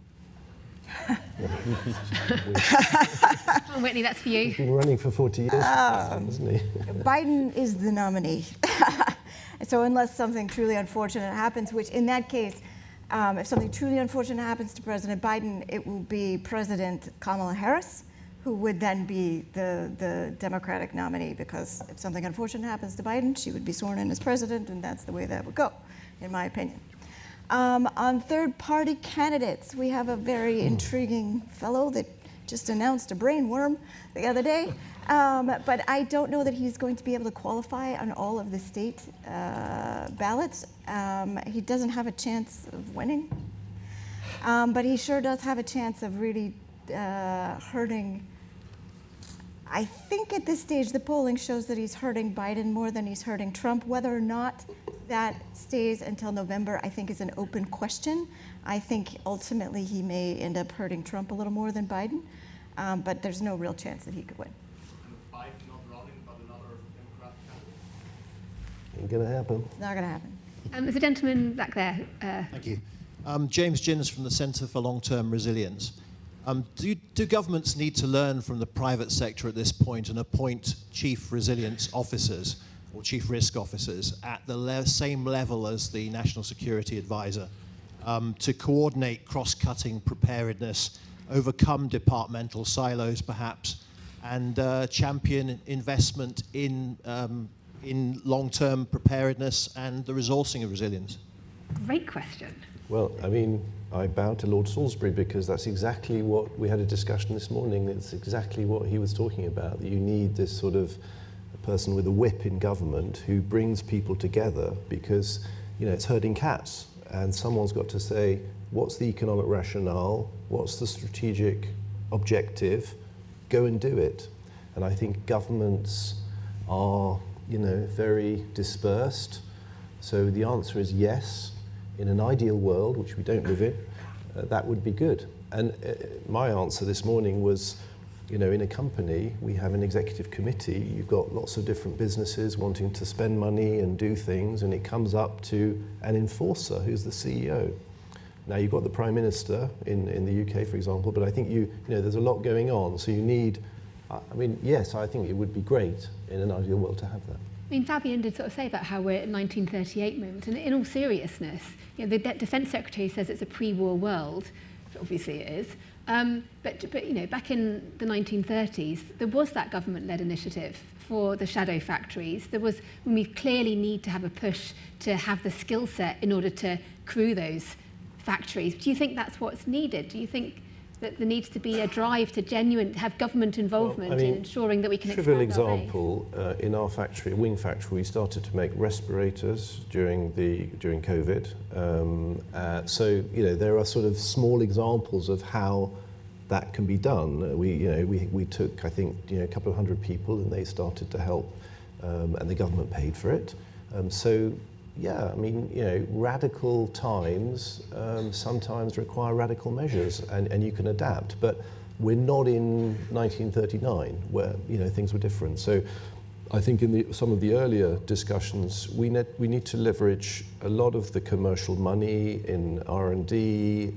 Whitney, that's for you. He's been running for 40 years, hasn't he? Biden is the nominee. So unless something truly unfortunate happens, which in that case, If something truly unfortunate happens to President Biden, it will be President Kamala Harris, who would then be the Democratic nominee, because if something unfortunate happens to Biden, she would be sworn in as president, and that's the way that would go, in my opinion. On third-party candidates, we have a very intriguing fellow that just announced a brainworm the other day, but I don't know that he's going to be able to qualify on all of the state ballots. He doesn't have a chance of winning, but he sure does have a chance of really hurting. I think at this stage the polling shows that he's hurting Biden more than he's hurting Trump. Whether or not that stays until November, I think, is an open question. I think ultimately he may end up hurting Trump a little more than Biden, but there's no real chance that he could win. And Biden not running, but another Democrat candidate? Ain't gonna happen. It's not going to happen. There's a gentleman back there. Thank you. James Ginns from the Centre for Long-Term Resilience. Do governments need to learn from the private sector at this point and appoint chief resilience officers or chief risk officers at the same level as the National Security Advisor to coordinate cross-cutting preparedness, overcome departmental silos perhaps, and champion investment in long-term preparedness and the resourcing of resilience? Great question. Well, I mean, I bow to Lord Salisbury because that's exactly what we had a discussion this morning. It's exactly what he was talking about. You need this sort of person with a whip in government who brings people together because, you know, it's herding cats, and someone's got to say, what's the economic rationale? What's the strategic objective? Go and do it. And I think governments are, you know, very dispersed. So the answer is yes. In an ideal world, which we don't live in, that would be good. And my answer this morning was, you know, in a company, we have an executive committee. You've got lots of different businesses wanting to spend money and do things, and it comes up to an enforcer who's the CEO. Now, you've got the Prime Minister in the UK, for example, but I think you know, there's a lot going on. So you need, I mean, yes, I think it would be great in an ideal world to have that. I mean, Fabian did sort of say about how we're at 1938 moment, and in all seriousness, you know, the Defence Secretary says it's a pre-war world, which obviously it is, but you know, back in the 1930s, there was that government-led initiative for the shadow factories. There was, when we clearly need to have a push to have the skill set in order to crew those factories. Do you think that's what's needed? Do you think that there needs to be a drive to have government involvement in ensuring that we can expand our base? Trivial example, in our factory, a wing factory, we started to make respirators during COVID. So, you know, there are sort of small examples of how that can be done. We took, I think, you know, a couple of hundred people, and they started to help, and the government paid for it. So, yeah, I mean, you know, radical times sometimes require radical measures, and you can adapt. But we're not in 1939, where, you know, things were different. So I think in some of the earlier discussions, we need to leverage a lot of the commercial money in R&D,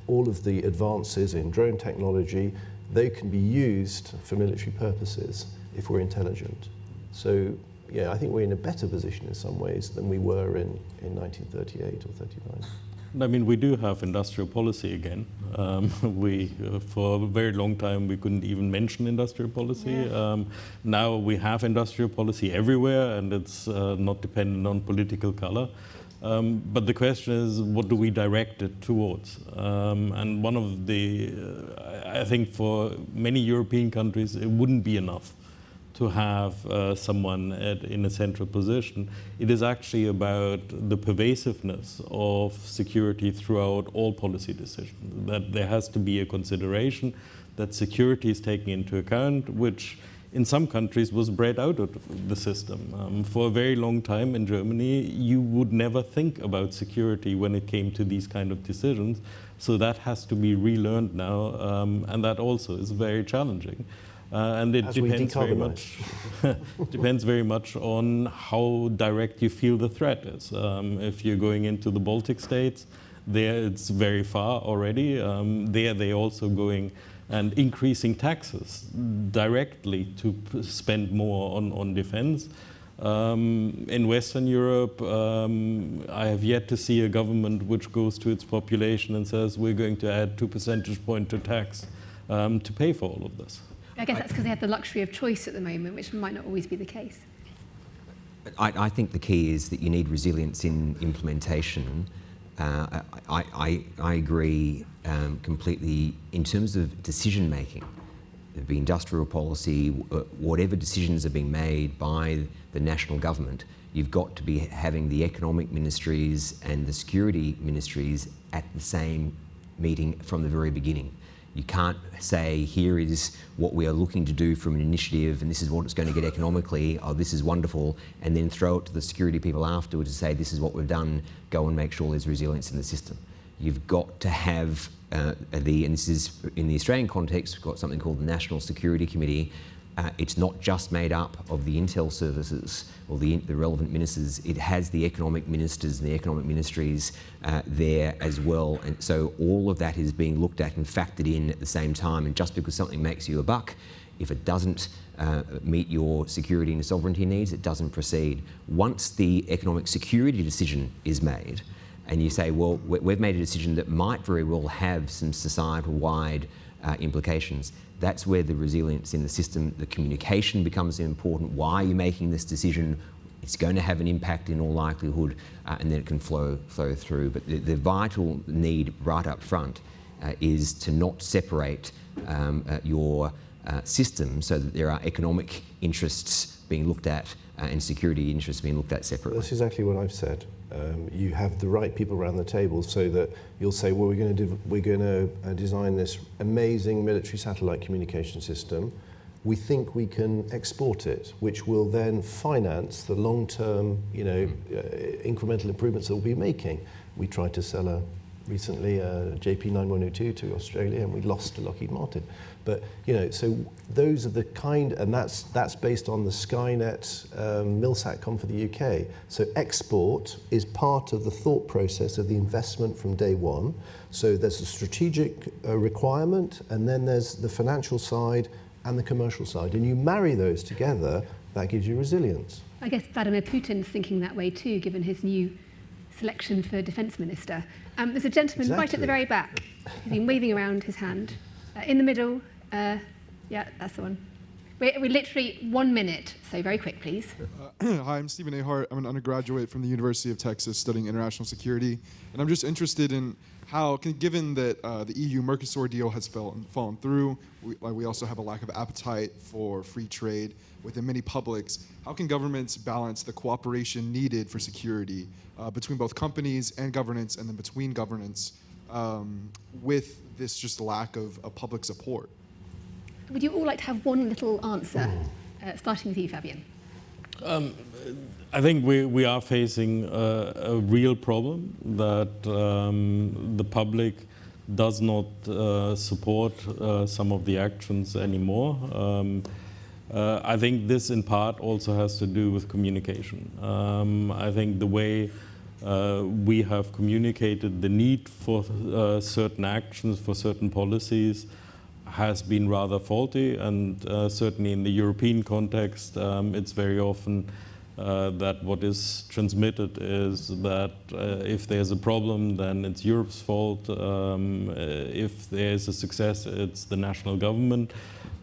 all of the advances in drone technology. They can be used for military purposes if we're intelligent. So, yeah, I think we're in a better position in some ways than we were in 1938 or 39. I mean, we do have industrial policy again. For a very long time, we couldn't even mention industrial policy. Yeah. Now we have industrial policy everywhere, and it's not dependent on political color. But the question is, what do we direct it towards? And one of the, I think for many European countries, it wouldn't be enough to have someone in a central position. It is actually about the pervasiveness of security throughout all policy decisions, that there has to be a consideration that security is taken into account, which in some countries was bred out of the system. For a very long time in Germany, you would never think about security when it came to these kind of decisions. So that has to be relearned now, and that also is very challenging. And it depends very much depends very much on how direct you feel the threat is. If you're going into the Baltic states, there it's very far already. There they're also going and increasing taxes directly to spend more on defense. In Western Europe, I have yet to see a government which goes to its population and says we're going to add 2 percentage points to tax to pay for all of this. I guess that's because they have the luxury of choice at the moment, which might not always be the case. I think the key is that you need resilience in implementation. I agree completely in terms of decision making. The industrial policy, whatever decisions are being made by the national government, you've got to be having the economic ministries and the security ministries at the same meeting from the very beginning. You can't say, here is what we are looking to do from an initiative and this is what it's going to get economically, oh, this is wonderful, and then throw it to the security people afterwards to say, this is what we've done, go and make sure there's resilience in the system. You've got to have and this is in the Australian context, we've got something called the National Security Committee. It's not just made up of the intel services or the relevant ministers, it has the economic ministers and the economic ministries there as well. And so all of that is being looked at and factored in at the same time. And just because something makes you a buck, if it doesn't meet your security and sovereignty needs, it doesn't proceed. Once the economic security decision is made, and you say, well, we've made a decision that might very well have some societal-wide implications, that's where the resilience in the system, the communication becomes important. Why are you making this decision? It's going to have an impact in all likelihood, and then it can flow through. But the vital need right up front is to not separate your system so that there are economic interests being looked at and security interests being looked at separately. That's exactly what I've said. You have the right people around the table so that you'll say, well, we're going to design this amazing military satellite communication system. We think we can export it, which will then finance the long-term, incremental improvements that we'll be making. We tried to sell recently a JP9102 to Australia, and we lost to Lockheed Martin. But so those are the kind, and that's based on the Skynet MilSatCom for the UK. So export is part of the thought process of the investment from day one. So there's a strategic requirement, and then there's the financial side and the commercial side, and you marry those together, that gives you resilience. I guess Vladimir Putin's thinking that way too, given his new selection for Defence Minister. There's a gentleman right at the very back. He's been waving around his hand. In the middle, yeah, that's the one. We're literally 1 minute, so very quick, please. Hi, I'm Stephen A. Hart. I'm an undergraduate from the University of Texas studying international security. And I'm just interested in how, given that the EU-Mercosur deal has fallen through, we also have a lack of appetite for free trade within many publics, how can governments balance the cooperation needed for security between both companies and governance, and then between governance, with this just lack of public support? Would you all like to have one little answer, starting with you, Fabian? I think we are facing a real problem that the public does not support some of the actions anymore. I think this in part also has to do with communication. I think the way we have communicated the need for certain actions, for certain policies, has been rather faulty, and certainly in the European context, it's very often that what is transmitted is that if there's a problem, then it's Europe's fault. If there's a success, it's the national government.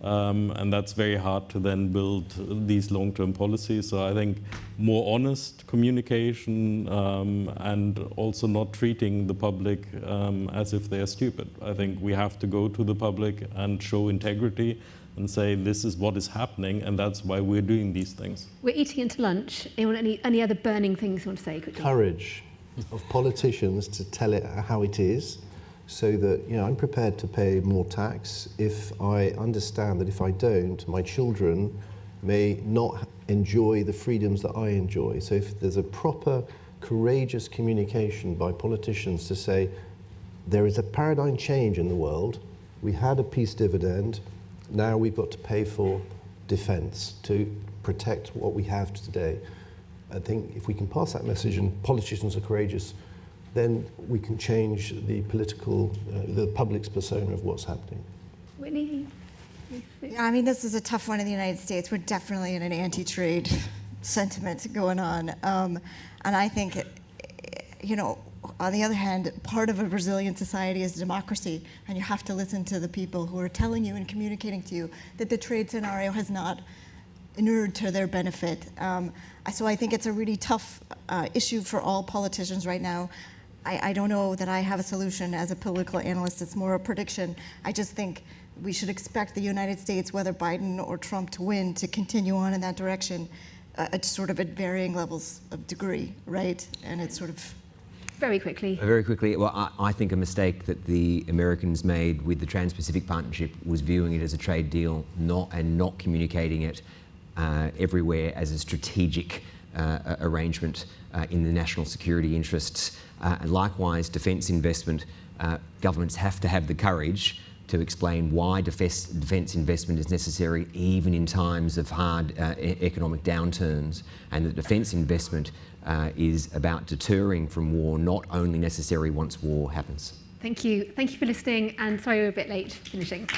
And that's very hard to then build these long-term policies. So I think more honest communication and also not treating the public as if they're stupid. I think we have to go to the public and show integrity and say this is what is happening, and that's why we're doing these things. We're eating into lunch. Any other burning things you want to say quickly? Courage of politicians to tell it how it is, so that I'm prepared to pay more tax if I understand that if I don't, my children may not enjoy the freedoms that I enjoy. So if there's a proper, courageous communication by politicians to say there is a paradigm change in the world, we had a peace dividend, now we've got to pay for defence to protect what we have today. I think if we can pass that message and politicians are courageous, then we can change the the public's persona of what's happening. Whitney? Yeah, I mean, this is a tough one in the United States. We're definitely in an anti-trade sentiment going on. And I think, on the other hand, part of a resilient society is democracy, and you have to listen to the people who are telling you and communicating to you that the trade scenario has not inured to their benefit. So I think it's a really tough issue for all politicians right now. I don't know that I have a solution as a political analyst. It's more a prediction. I just think we should expect the United States, whether Biden or Trump to win, to continue on in that direction, sort of at varying levels of degree, right? And it's sort of... Very quickly. Very quickly, well, I think a mistake that the Americans made with the Trans-Pacific Partnership was viewing it as a trade deal not communicating it everywhere as a strategic arrangement in the national security interests. And likewise, defence investment, governments have to have the courage to explain why defence investment is necessary even in times of hard economic downturns, and that defence investment is about deterring from war, not only necessary once war happens. Thank you. Thank you for listening, and sorry we're a bit late finishing.